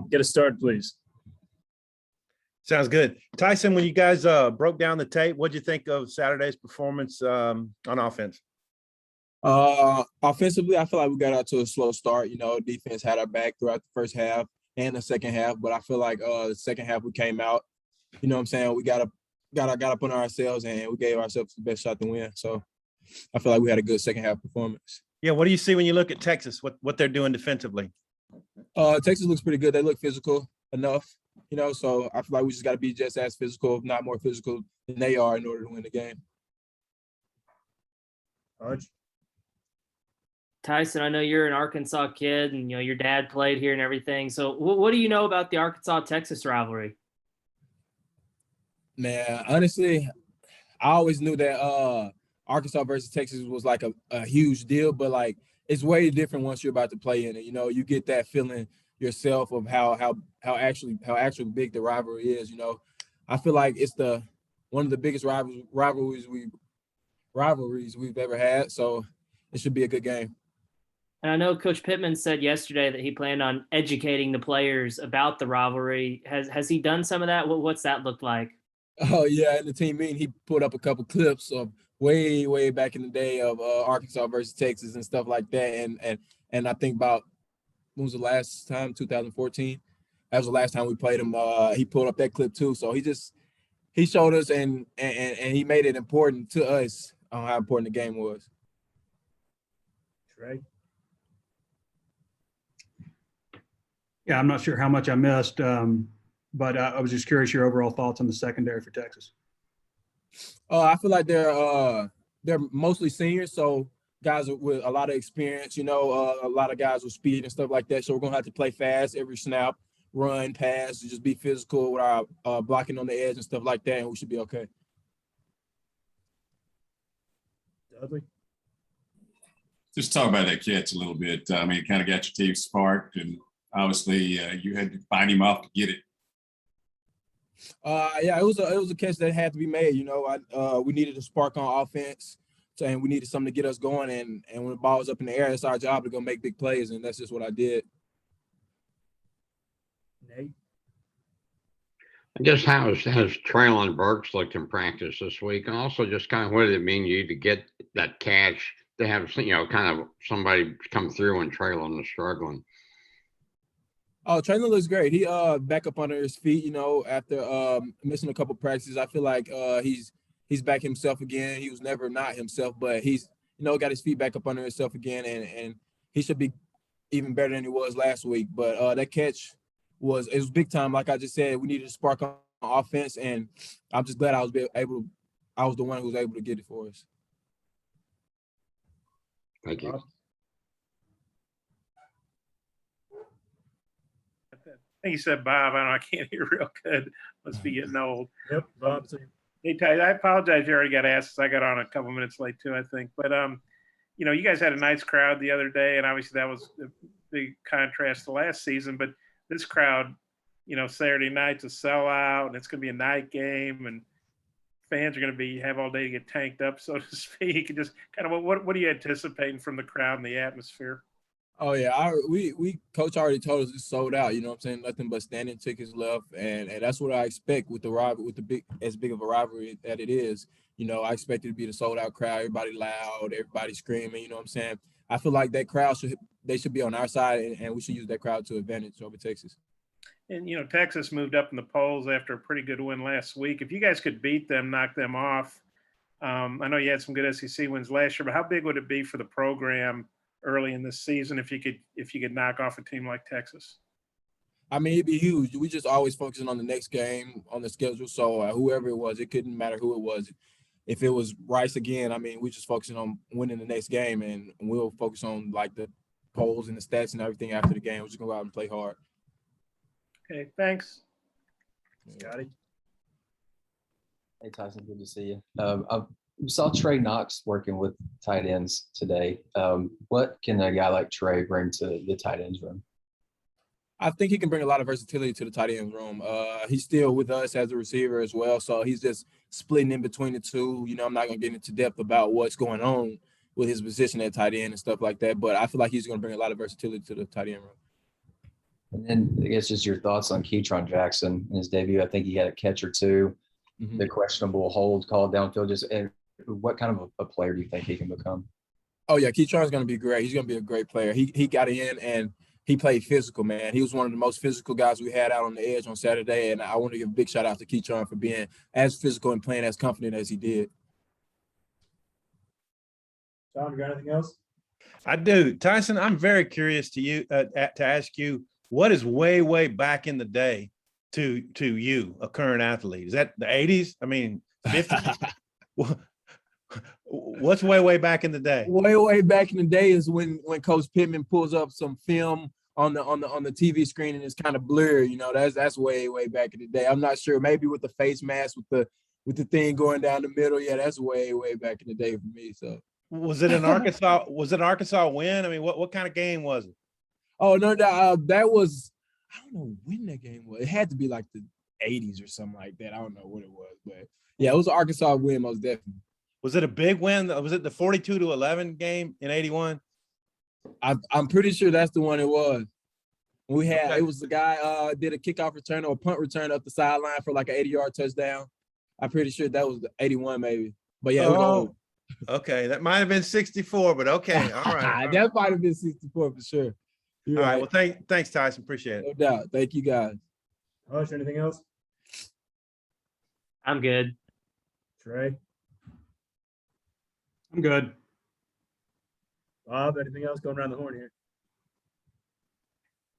Get us started, please. Sounds good. Tyson, when you guys broke down the tape, what'd you think of Saturday's performance on offense? Offensively, I feel like we got out to a slow start. Defense had our back throughout the first half and the second half, but I feel like the second half we came out. We got up on ourselves and we gave ourselves the best shot to win. So I feel like we had a good second half performance. Yeah, what do you see when you look at Texas? What they're doing defensively? Texas looks pretty good. They look physical enough, so I feel like we just got to be just as physical, if not more physical than they are in order to win the game. Tyson, I know you're an Arkansas kid and, your dad played here and everything. So what do you know about the Arkansas-Texas rivalry? Man, honestly, I always knew that Arkansas versus Texas was like a huge deal, but like it's way different once you're about to play in it. You get that feeling yourself of how actually big the rivalry is. I feel like it's one of the biggest rivalries we've ever had. So it should be a good game. And I know Coach Pittman said yesterday that he planned on educating the players about the rivalry. Has he done some of that? What's that look like? Oh yeah, in the team meeting, he put up a couple clips of way back in the day of Arkansas versus Texas and stuff like that. And I think about when was the last time? 2014. That was the last time we played him. He pulled up that clip too. So he showed us and he made it important to us on how important the game was. Trey? Yeah, I'm not sure how much I missed, but I was just curious your overall thoughts on the secondary for Texas. I feel like they're mostly seniors, so guys with a lot of experience, a lot of guys with speed and stuff like that. So we're gonna have to play fast every snap, run, pass, just be physical with our blocking on the edge and stuff like that, and we should be okay. Dudley? Just talk about that catch a little bit. I mean, it kind of got your team sparked, and obviously you had to find him off to get it. Yeah, it was a catch that had to be made. We needed a spark on offense, and we needed something to get us going. And when the ball was up in the air, it's our job to go make big plays, and that's just what I did. Nate? I guess how has Traylon Burks looked in practice this week? And also just kind of what did it mean to you to get that catch, to have, kind of somebody come through when Traylon was struggling? Oh, Traylon looks great. He back up under his feet, after missing a couple practices. I feel like he's back himself again. He was never not himself, but he's, got his feet back up under himself again, and he should be even better than he was last week. But that catch was big time. Like I just said, we needed a spark on offense, and I'm just glad I was the one who was able to get it for us. Thank you. I think you said Bob. I can't hear real good. Must be getting old. Yep, Bob. Hey, Ty, I apologize. You already got asked. I got on a couple minutes late too, I think. But you guys had a nice crowd the other day, and obviously that was a big contrast to last season. But this crowd, Saturday night's a sellout, and it's going to be a night game, and fans are going to have all day to get tanked up, so to speak. And just kind of what are you anticipating from the crowd and the atmosphere? Oh yeah, we coach already told us it's sold out. You know what I'm saying? Nothing but standing tickets left, and that's what I expect with the rivalry, with as big of a rivalry that it is. I expect it to be the sold out crowd, everybody loud, everybody screaming. You know what I'm saying? I feel like that crowd should be on our side, and we should use that crowd to advantage over Texas. And Texas moved up in the polls after a pretty good win last week. If you guys could beat them, knock them off, I know you had some good SEC wins last year, but how big would it be for the program early in this season if you could knock off a team like Texas? I mean, it'd be huge. We just always focusing on the next game on the schedule. So whoever it was, it couldn't matter who it was. If it was Rice again, I mean, we just focusing on winning the next game, and we'll focus on like the polls and the stats and everything after the game. We're just gonna go out and play hard. Okay, thanks. Scotty? Hey, Tyson, good to see you. I saw Trey Knox working with tight ends today. What can a guy like Trey bring to the tight ends room? I think he can bring a lot of versatility to the tight end room. He's still with us as a receiver as well, so he's just splitting in between the two. I'm not going to get into depth about what's going on with his position at tight end and stuff like that, but I feel like he's going to bring a lot of versatility to the tight end room. And then I guess just your thoughts on Keytron Jackson in his debut. I think he had a catch or two. Mhm. The questionable hold called downfield. Just what kind of a player do you think he can become? Oh yeah, Keytron's gonna be great. He's gonna be a great player. He got in and he played physical, man. He was one of the most physical guys we had out on the edge on Saturday. And I want to give a big shout out to Keytron for being as physical and playing as confident as he did. John, you got anything else? I do. Tyson, I'm very curious to ask you, what is way back in the day to you, a current athlete? Is that the 80s? I mean, 50s? What's way back in the day? Way back in the day is when Coach Pittman pulls up some film on the TV screen and it's kind of blurry. You know, that's way back in the day. I'm not sure. Maybe with the face mask with the thing going down the middle. Yeah, that's way back in the day for me. So was it an Arkansas? Was it an Arkansas win? I mean, what kind of game was it? Oh no, that was, I don't know when that game was. It had to be like the 80s or something like that. I don't know what it was, but yeah, it was an Arkansas win most definitely. Was it a big win? Was it the 42-11 game in 81? I'm pretty sure that's the one it was. We had Okay. It was the guy did a kickoff return or a punt return up the sideline for like an 80-yard touchdown. I'm pretty sure that was the 81 maybe. But yeah, it was old. Okay, that might have been 64, but okay, all right. That might have been 64 for sure. You're All right. right. Well, thanks, Tyson. Appreciate it. No doubt. Thank you guys. Hush, anything else? I'm good. Trey, I'm good. Bob, anything else going around the horn here?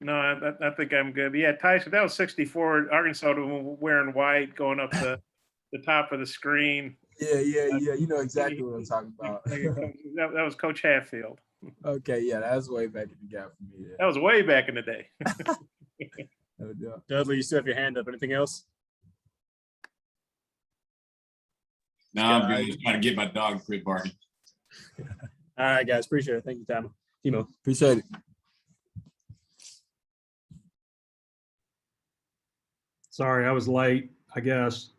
No, I think I'm good. But yeah, Tyson, that was 64. Arkansas wearing white going up the top of the screen. Yeah. You know exactly what I'm talking about. That was Coach Hatfield. Okay, yeah, that's way back in the gap for me. Yeah. That was way back in the day. No doubt. Dudley, you still have your hand up. Anything else? No, I'm good. Just trying to get my dog to quit barking. All right, guys. Appreciate it. Thank you, Timo. Appreciate it. Sorry, I was late, I guess.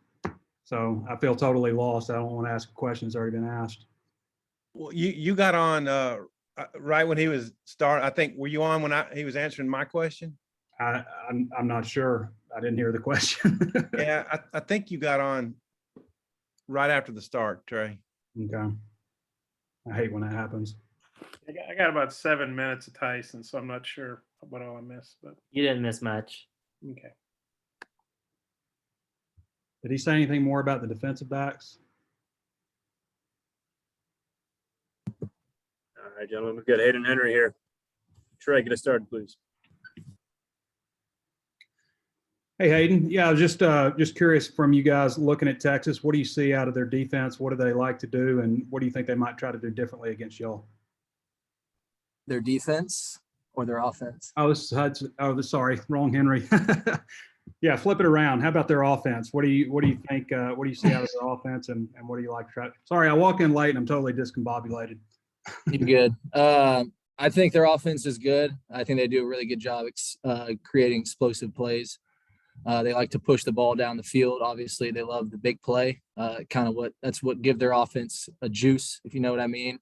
So I feel totally lost. I don't want to ask a question that's already been asked. Well, you got on right when he was starting. I think, were you on when he was answering my question? I'm not sure. I didn't hear the question. Yeah, I think you got on right after the start, Trey. Okay. I hate when that happens. I got about 7 minutes of Tyson, so I'm not sure what all I missed. But You didn't miss much. okay. Did he say anything more about the defensive backs? All right, gentlemen. We've got Hayden Henry here. Trey, get us started, please. Hey, Hayden. Yeah, I was just curious from you guys looking at Texas, what do you see out of their defense? What do they like to do? And what do you think they might try to do differently against y'all? Their defense or their offense? Sorry, wrong Henry. Yeah, flip it around. How about their offense? What do you think? What do you see out of their offense, and what do you like to try? Sorry, I walk in late and I'm totally discombobulated. You're good. I think their offense is good. I think they do a really good job creating explosive plays. They like to push the ball down the field. Obviously, they love the big play. That's what give their offense a juice, if you know what I mean.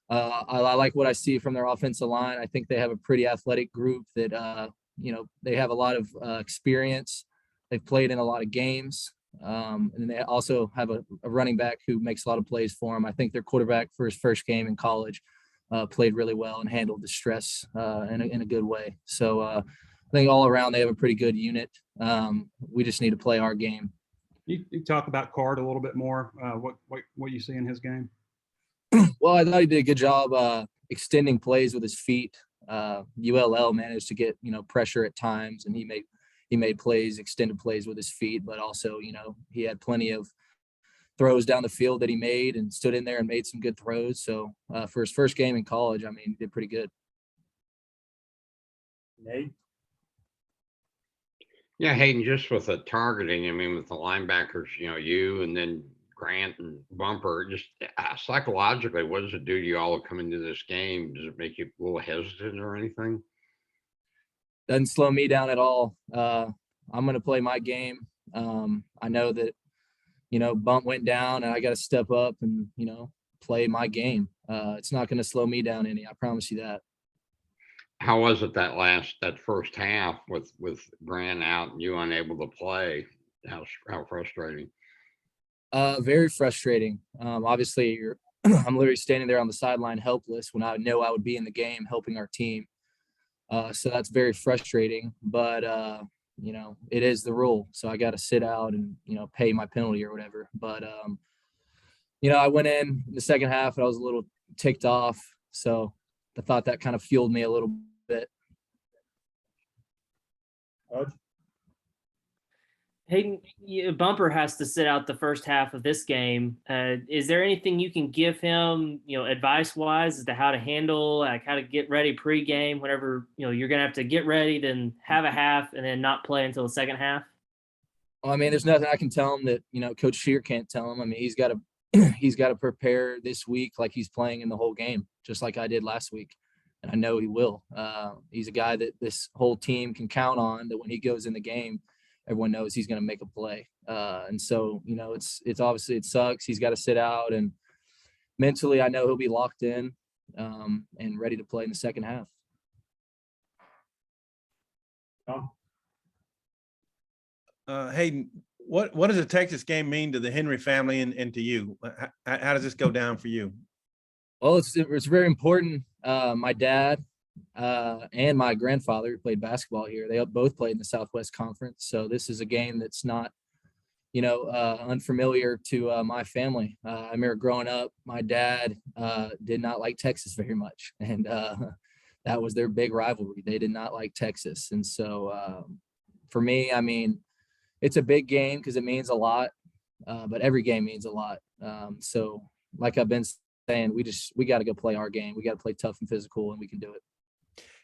I like what I see from their offensive line. I think they have a pretty athletic group that they have a lot of experience. They've played in a lot of games. And then they also have a running back who makes a lot of plays for them. I think their quarterback for his first game in college played really well and handled the stress in a good way. So I think all around they have a pretty good unit. We just need to play our game. You talk about Card a little bit more. What you see in his game? Well, I thought he did a good job extending plays with his feet. ULL managed to get pressure at times, and he made plays, extended plays with his feet, but also he had plenty of throws down the field that he made and stood in there and made some good throws. So for his first game in college, I mean, he did pretty good. Nate? Yeah, Hayden, just with the targeting, I mean, with the linebackers, you and then Grant and Bumper, just psychologically, what does it do to you all come into this game? Does it make you a little hesitant or anything? Doesn't slow me down at all. I'm going to play my game. I know that, bump went down and I got to step up and, play my game. It's not going to slow me down any. I promise you that. how was it that first half with Grant out and you unable to play? How frustrating. Very frustrating. Obviously, I'm literally standing there on the sideline helpless when I know I would be in the game helping our team. So that's very frustrating, but it is the rule. So I got to sit out and, pay my penalty or whatever. But, I went in the second half and I was a little ticked off. So I thought that kind of fueled me a little bit. Hayden, Bumper has to sit out the first half of this game. Is there anything you can give him, advice-wise as to how to handle, like how to get ready pregame whenever, you're going to have to get ready, then have a half, and then not play until the second half? Well, I mean, there's nothing I can tell him that, Coach Shear can't tell him. I mean, he's got to prepare this week like he's playing in the whole game, just like I did last week. And I know he will. He's a guy that this whole team can count on, that when he goes in the game, everyone knows he's going to make a play. And so, it's obviously, it sucks. He's got to sit out, and mentally I know he'll be locked in and ready to play in the second half. Hayden, what does a Texas game mean to the Henry family and to you? How does this go down for you? Well, it's very important. My dad and my grandfather, who played basketball here, they both played in the Southwest Conference. So this is a game that's not, unfamiliar to my family. I remember growing up, my dad did not like Texas very much. And that was their big rivalry. They did not like Texas. And so for me, I mean, it's a big game because it means a lot, but every game means a lot. So like I've been saying, we got to go play our game. We got to play tough and physical, and we can do it.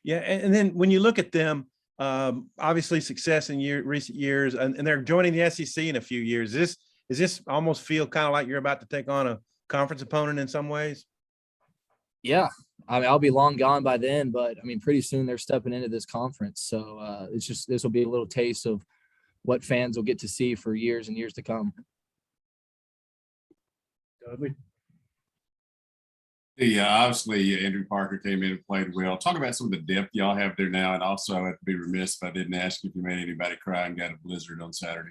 Yeah, and then when you look at them, obviously success in recent years, and they're joining the SEC in a few years. Does this almost feel kind of like you're about to take on a conference opponent in some ways? Yeah, I mean, I'll be long gone by then, but I mean, pretty soon they're stepping into this conference. So this will be a little taste of what fans will get to see for years and years to come. Obviously, Andrew Parker came in and played well. Talk about some of the depth y'all have there now, and also I have to be remiss if I didn't ask you if you made anybody cry and got a blizzard on Saturday.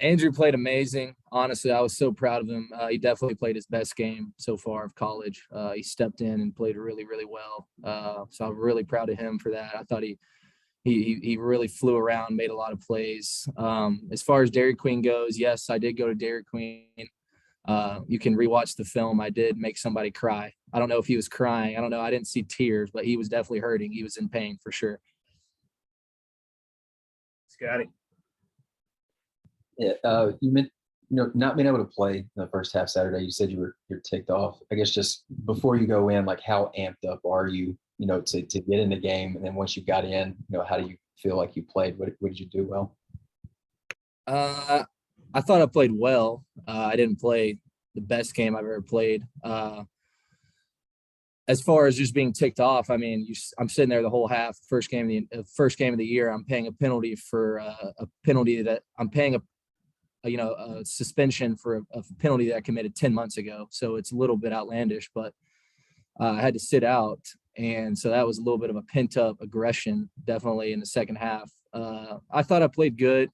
Andrew played amazing. Honestly, I was so proud of him. He definitely played his best game so far of college. He stepped in and played really, really well. So I'm really proud of him for that. I thought he really flew around, made a lot of plays. As far as Dairy Queen goes, yes, I did go to Dairy Queen. You can rewatch the film. I did make somebody cry. I don't know if he was crying. I don't know. I didn't see tears, but he was definitely hurting. He was in pain for sure. Scotty. Yeah, you meant not being able to play in the first half Saturday. You said you're ticked off. I guess just before you go in, like how amped up are you? To get in the game, and then once you got in, how do you feel like you played? What did you do well? I thought I played well. I didn't play the best game I've ever played. As far as just being ticked off, I mean, I'm sitting there the whole half. First game of the year, I'm paying a penalty for a penalty that I'm paying a suspension for a penalty that I committed 10 months ago. So it's a little bit outlandish, but I had to sit out. And so that was a little bit of a pent up aggression, definitely in the second half. I thought I played good.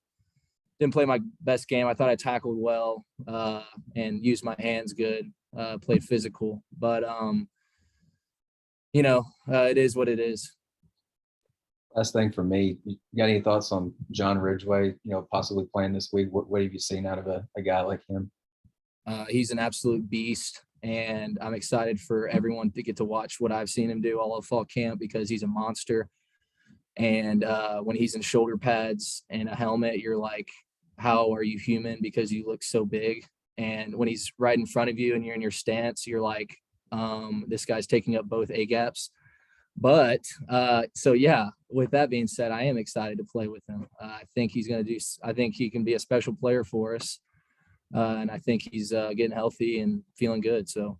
Didn't play my best game. I thought I tackled well and used my hands good, played physical, but it is what it is. Last thing for me, you got any thoughts on John Ridgway, possibly playing this week? What have you seen out of a guy like him? He's an absolute beast, and I'm excited for everyone to get to watch what I've seen him do all of fall camp, because he's a monster. And when he's in shoulder pads and a helmet, you're like, how are you human? Because you look so big. And when he's right in front of you and you're in your stance, you're like, this guy's taking up both A gaps. But so yeah, with that being said, I am excited to play with him. I think I think he can be a special player for us. And I think he's getting healthy and feeling good. So.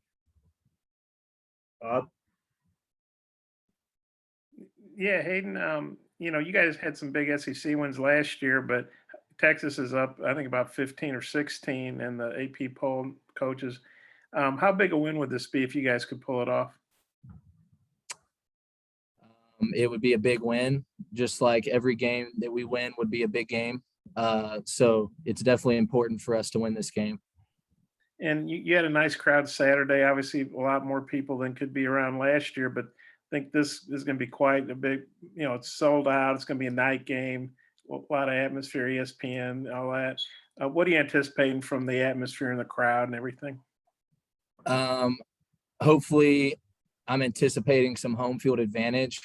Yeah, Hayden, you guys had some big SEC wins last year, but Texas is up, I think, about 15 or 16 in the AP poll coaches. How big a win would this be if you guys could pull it off? It would be a big win, just like every game that we win would be a big game. So it's definitely important for us to win this game. And you had a nice crowd Saturday. Obviously, a lot more people than could be around last year, but I think this is going to be quite a big, it's sold out. It's going to be a night game, a lot of atmosphere, ESPN, all that. What are you anticipating from the atmosphere and the crowd and everything? Hopefully, I'm anticipating some home field advantage,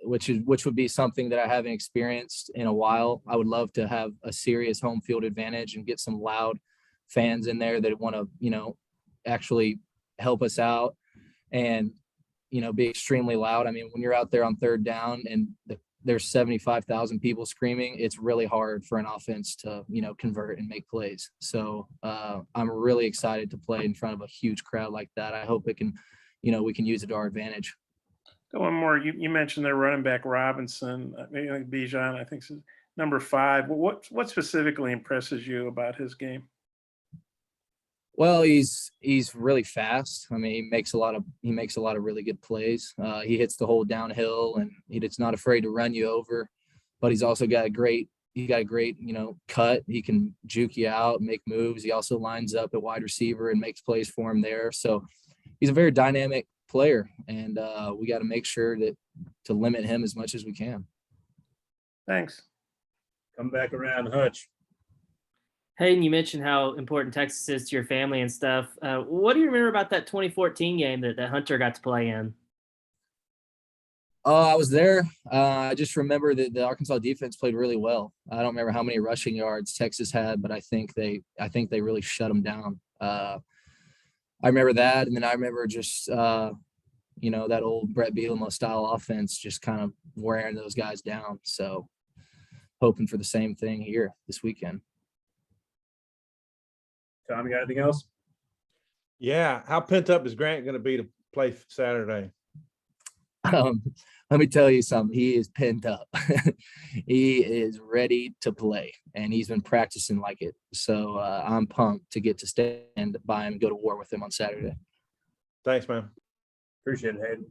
which would be something that I haven't experienced in a while. I would love to have a serious home field advantage and get some loud fans in there that want to, actually help us out and, be extremely loud. I mean, when you're out there on third down and there's 75,000 people screaming, it's really hard for an offense to, convert and make plays. So I'm really excited to play in front of a huge crowd like that. I hope it can, we can use it to our advantage. One more. You mentioned their running back Robinson, maybe like Bijan, I think is number 5. What specifically impresses you about his game? Well, he's really fast. I mean, he makes a lot of really good plays. He hits the hole downhill, and he's not afraid to run you over. But he's also got a great cut. He can juke you out, make moves. He also lines up at wide receiver and makes plays for him there. So he's a very dynamic player, and we got to make sure to limit him as much as we can. Thanks. Come back around, Hutch. Hayden, you mentioned how important Texas is to your family and stuff. What do you remember about that 2014 game that Hunter got to play in? I was there. I just remember that the Arkansas defense played really well. I don't remember how many rushing yards Texas had, but I think they really shut them down. I remember that, and then I remember just that old Brett Bielema style offense just kind of wearing those guys down. So hoping for the same thing here this weekend. Tom, you got anything else? Yeah. How pent up is Grant going to be to play Saturday? Let me tell you something. He is pent up. He is ready to play, and he's been practicing like it. So I'm pumped to get to stand by him and go to war with him on Saturday. Thanks, man. Appreciate it, Hayden.